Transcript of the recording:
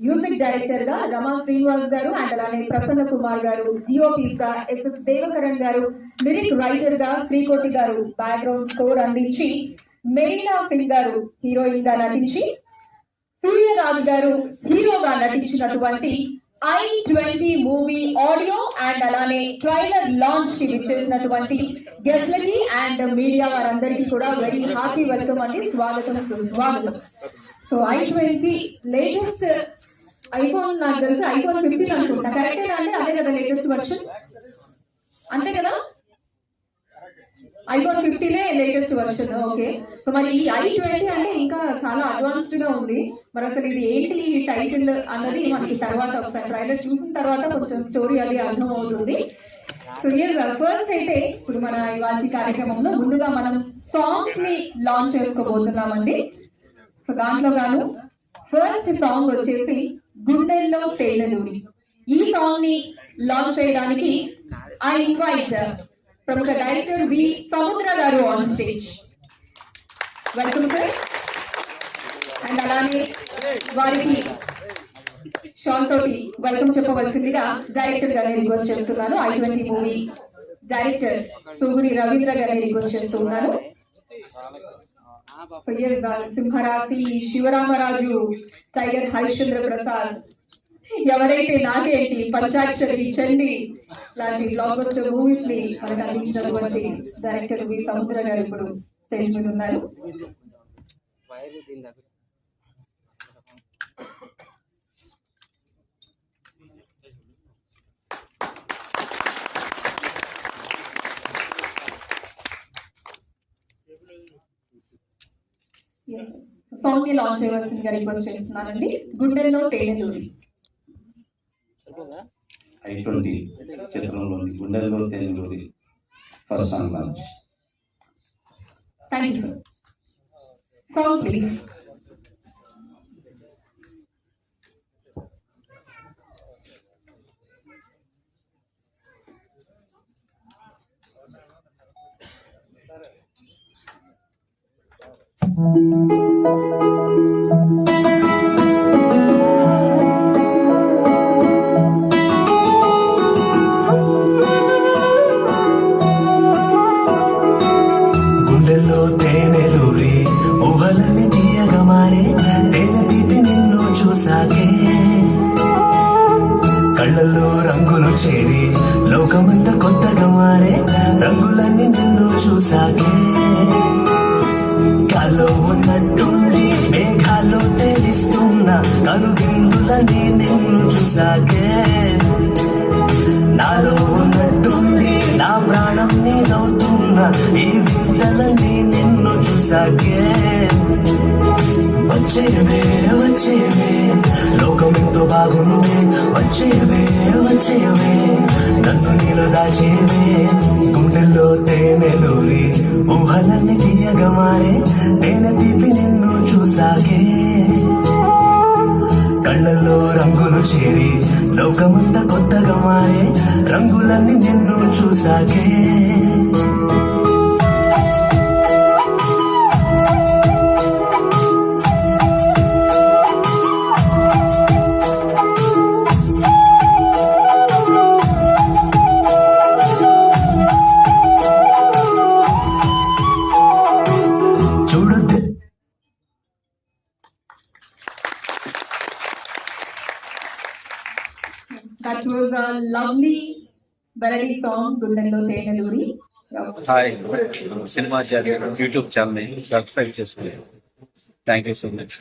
Music director గా రమా శ్రీనివాస్ గారు and అలానే ప్రసన్న కుమార్ గారు, డిఓపీస్ గా ఎస్ఎస్ దేవకరణ్ గారు, లిరిక్ రైటర్ గా శ్రీకోటి గారు బ్యాక్గ్రౌండ్ స్కోర్ అందించి, మెరీనా సింగ్ గారు హీరోయిన్ గా నటించి, సూర్యరాజు గారు హీరోగా నటించినటువంటి I-20 మూవీ ఆడియో అండ్ అలానే ట్రైలర్ లాంచ్ కి విచ్చేసినటువంటి గెస్ట్లకి అండ్ మీడియా వారందరికీ కూడా వెరీ హార్టీ వెల్కమ్ అండి, స్వాగతం సుస్వాగతం. సో I-20 లేటెస్ట్ ఐఫోన్, నాకు తెలిసి iPhone 15 అనుకుంటా, కరెక్టేనా అండి? అదే కదా లేటెస్ట్ వర్షన్, అంతే కదా? iPhone 15 latest version. Okay, so మరి ఈ I-20 అంటే ఇంకా చాలా అడ్వాన్స్డ్ గా ఉంది. మరి అసలు ఇది ఏంటి టైటిల్ అన్నది మనకి తర్వాత ఒకసారి ట్రైలర్ చూసిన తర్వాత కొంచెం స్టోరీ అది అర్థం అవుతుంది. సో ఫస్ట్ అయితే ఇప్పుడు మన ఇవాళ కార్యక్రమంలో ముందుగా మనం సాంగ్స్ ని లాంచ్ చేసుకోబోతున్నామండి. సో దాంట్లో గాను ఫస్ట్ సాంగ్ వచ్చేసి గుండెల్లో తేనెలూరి. ఈ సాంగ్ ని లాంచ్ చేయడానికి ఐ ఇన్వైట్ ప్రముఖ డైరెక్టర్ వి సముద్ర గారు on stage. Welcome sir. And అలానే వారికి షాల్ తోటి వెల్కమ్ చెప్పవలసిందిగా డైరెక్టర్ గారిని రిక్వెస్ట్ చేస్తున్నాను. I-20 మూవీ డైరెక్టర్ తూగురి రవీంద్ర గారిని రిక్వెస్ట్ చేస్తున్నాను. సింహరాశి, శివరామరాజు, టైగర్ హరిశ్చంద్ర ప్రసాద్, ఎవరైతే నాకేంటి, పంచాక్షరి, చండి లాంటి బ్లాక్ బస్టర్ మూవీస్ ని మనకు అందించినటువంటి డైరెక్టర్ వి సముద్ర గారు ఇప్పుడు స్టేజ్ మీద ఉన్నారు. సాంగ్ ని లాంచ్ చేయవలసిందిగా రిక్వెస్ట్ చేస్తున్నానండి. గుండెల్లో తేనెలూరి. I-20 చిత్రంలోని గుండెల్లో తేనెలూరి first song launch. Thank you sir. Song please. గుండెల్లో తేనెలూరి ఊహలన్నీ తీయగా మారే తేనె తీపి నిన్ను చూసాకే, కళ్ళల్లో రంగులు చేరి లోకమంతా కొత్తగా మారే రంగులన్నీ నిన్ను చూసాకే, గాల్లో ఉన్నట్టుండి మేఘాల్లో తేలిస్తున్న కనువిందులని నిన్ను చూసాకే, నాలో ఉన్నట్టుండి నా ప్రాణం నీదవుతున్న ఈ వింతలని నిన్ను చూసాకే, వచ్చేవే వచ్చేవే లోకం ఎంతో బాగుంది, వచ్చేవే వచ్చేవే నన్ను నీలో దాచేవే, గుండెల్లో తేనెలూరి ఊహలన్నీ తీయగా మారే తేనె తీపి నిన్ను చూసాకే, కళ్ళల్లో రంగులు చేరి లోకమంతా కొత్తగా మారే రంగులన్నీ నిన్ను చూసాకే. That was a lovely melody song, గుండెల్లో తేనెలూరి. హాయ్, సినిమా యూట్యూబ్ ఛానల్ ని సబ్స్క్రైబ్ చేసుకోండి. Thank you so much.